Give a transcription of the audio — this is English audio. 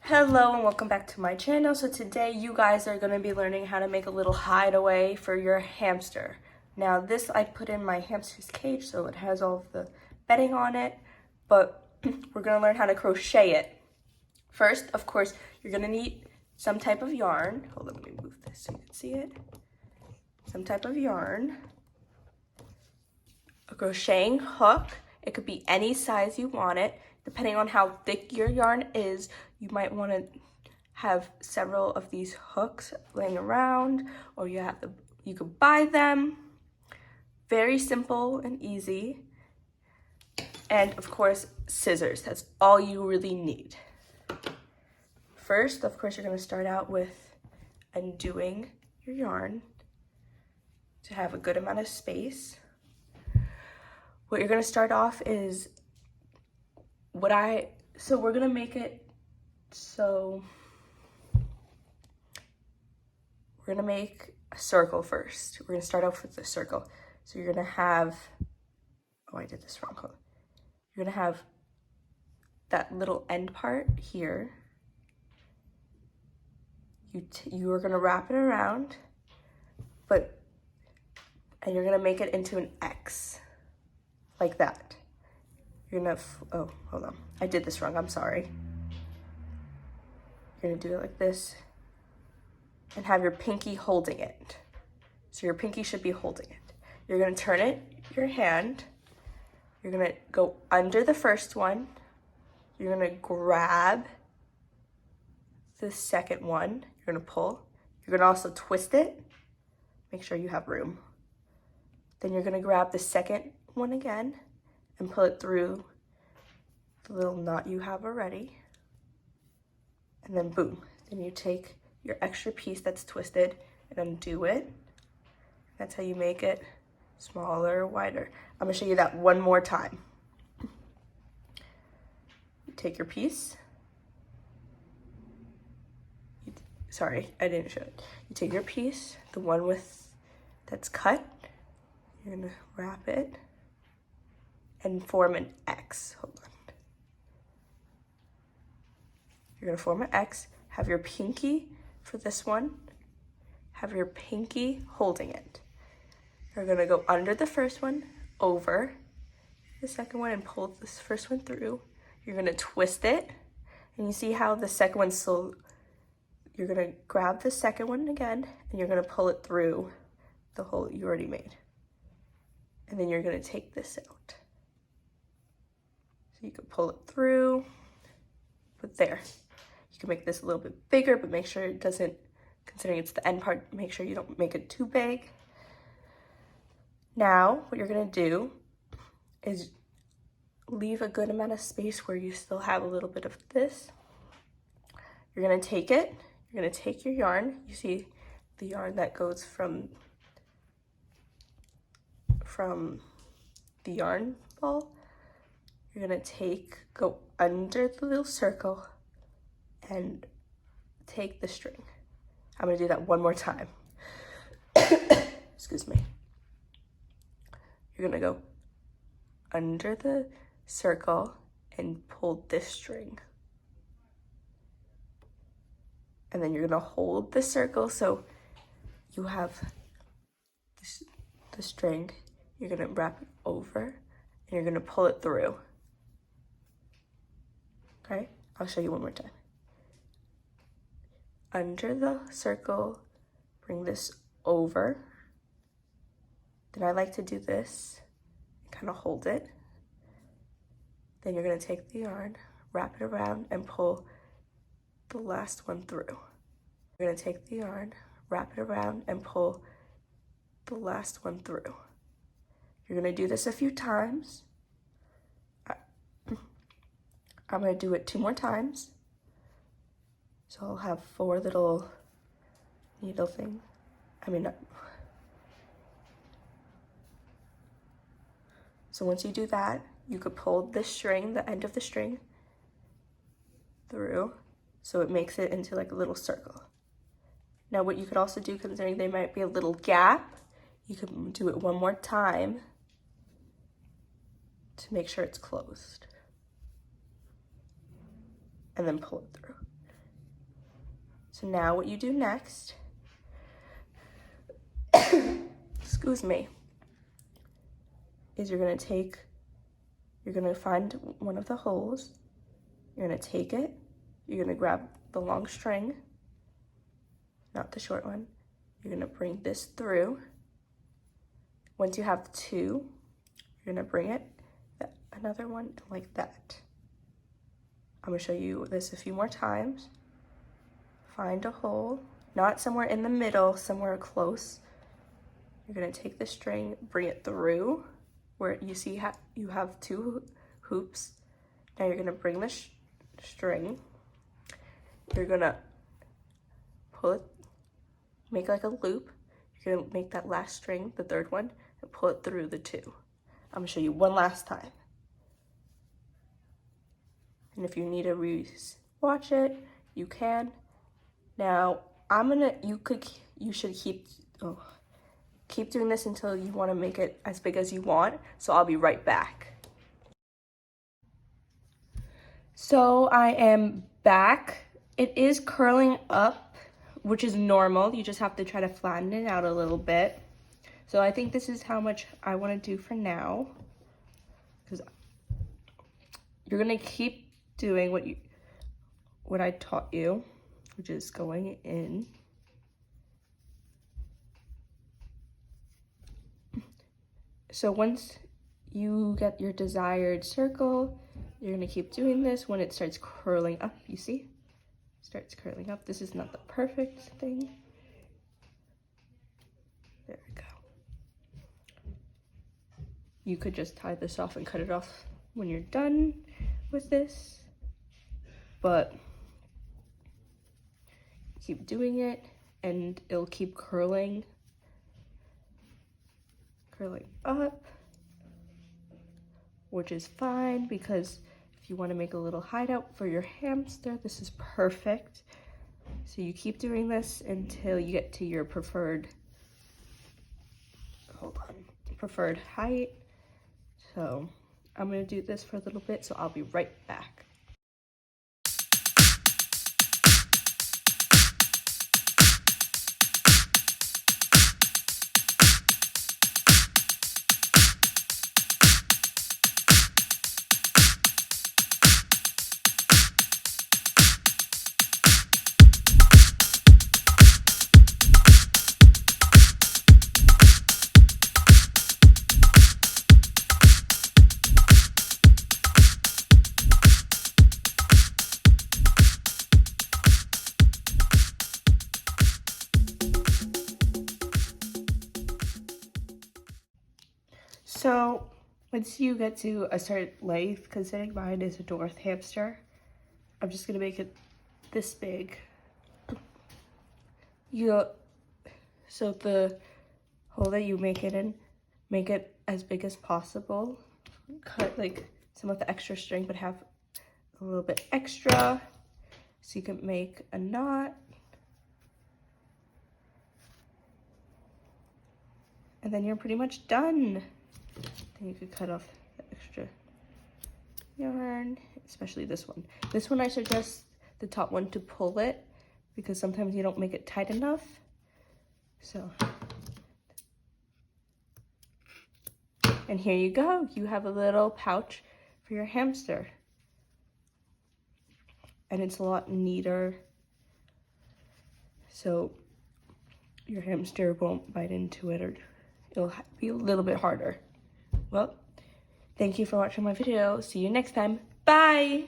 Hello and welcome back to my channel. So today you guys are going to be learning how to make a little hideaway for your hamster. Now this I put in my hamster's cage so it has all of the bedding on it, but we're going to learn how to crochet it. First, of course, you're going to need some type of yarn. Hold on, let me move this so you can see it. Some type of yarn. A crocheting hook. It could be any size you want it. Depending on how thick your yarn is, you might want to have several of these hooks laying around, or you could buy them. Very simple and easy. And of course, scissors. That's all you really need. First, of course, you're going to start out with undoing your yarn to have a good amount of space. What you're going to start off is so we're going to make it so we're going to make a circle first. We're going to start off with the circle. So you're going to have, oh, I did this wrong. Hold on. You're going to have that little end part here. You are going to wrap it around, and you're going to make it into an X, like that. You're gonna, oh, hold on. I did this wrong, I'm sorry. You're gonna do it like this and have your pinky holding it. So your pinky should be holding it. You're gonna turn it, your hand. You're gonna go under the first one. You're gonna grab the second one. You're gonna pull. You're gonna also twist it. Make sure you have room. Then you're gonna grab the second one again and pull it through the little knot you have already. And then boom. Then you take your extra piece that's twisted and undo it. That's how you make it smaller or wider. I'm gonna show you that one more time. You take your piece. Sorry, I didn't show it. You take your piece, the one that's cut. You're gonna wrap it and form an X. Hold on. You're gonna form an X, have your pinky for this one, have your pinky holding it. You're gonna go under the first one, over the second one, and pull this first one through. You're gonna twist it, and you see how the second one's still, you're gonna grab the second one again, and you're gonna pull it through the hole you already made. And then you're gonna take this out. So you can pull it through, but there. You can make this a little bit bigger, but make sure it doesn't, considering it's the end part, make sure you don't make it too big. Now, what you're gonna do is leave a good amount of space where you still have a little bit of this. You're gonna take it, you're gonna take your yarn. You see the yarn that goes from the yarn ball. You're gonna go under the little circle and take the string. I'm gonna do that one more time. Excuse me. You're gonna go under the circle and pull this string. And then you're gonna hold the circle so you have the string. You're gonna wrap it over and you're gonna pull it through. Okay, I'll show you one more time. Under the circle, bring this over. Then I like to do this, kind of hold it. Then you're gonna take the yarn, wrap it around, and pull the last one through. You're gonna take the yarn, wrap it around, and pull the last one through. You're gonna do this a few times. I'm gonna do it 2 more times. So I'll have 4 little needle things. So once you do that, you could pull this string, the end of the string, through, so it makes it into like a little circle. Now what you could also do, considering there might be a little gap, you could do it one more time to make sure it's closed. And then pull it through. So now what you do next, excuse me, is you're gonna find one of the holes, you're gonna take it, you're gonna grab the long string, not the short one, you're gonna bring this through. Once you have two, you're gonna bring it, another one like that. I'm gonna show you this a few more times. Find a hole, not somewhere in the middle, somewhere close. You're gonna take the string, bring it through where you see you have two hoops. Now you're gonna bring the string, you're gonna pull it, make like a loop. You're gonna make that last string, the third one, and pull it through the two. I'm gonna show you one last time. And if you need to re-watch it, you can. Now, you should keep doing this until you want to make it as big as you want. So I'll be right back. So I am back. It is curling up, which is normal. You just have to try to flatten it out a little bit. So I think this is how much I want to do for now. Because you're gonna keep doing what I taught you, which is going in. So once you get your desired circle, you're gonna keep doing this. When it starts curling up, you see? It starts curling up. This is not the perfect thing. There we go. You could just tie this off and cut it off when you're done with this. But keep doing it and it'll keep curling up, which is fine because if you want to make a little hideout for your hamster, this is perfect. So you keep doing this until you get to your preferred height. So I'm going to do this for a little bit, so I'll be right back. So once you get to a certain length, considering mine is a dwarf hamster, I'm just gonna make it this big. So the hole that you make it in, make it as big as possible. Cut like some of the extra string, but have a little bit extra so you can make a knot. And then you're pretty much done. Then you could cut off the extra yarn, especially this one. This one I suggest the top one to pull it because sometimes you don't make it tight enough. So, and here you go. You have a little pouch for your hamster. And it's a lot neater, so your hamster won't bite into it, or it'll be a little bit harder. Well, thank you for watching my video. See you next time. Bye!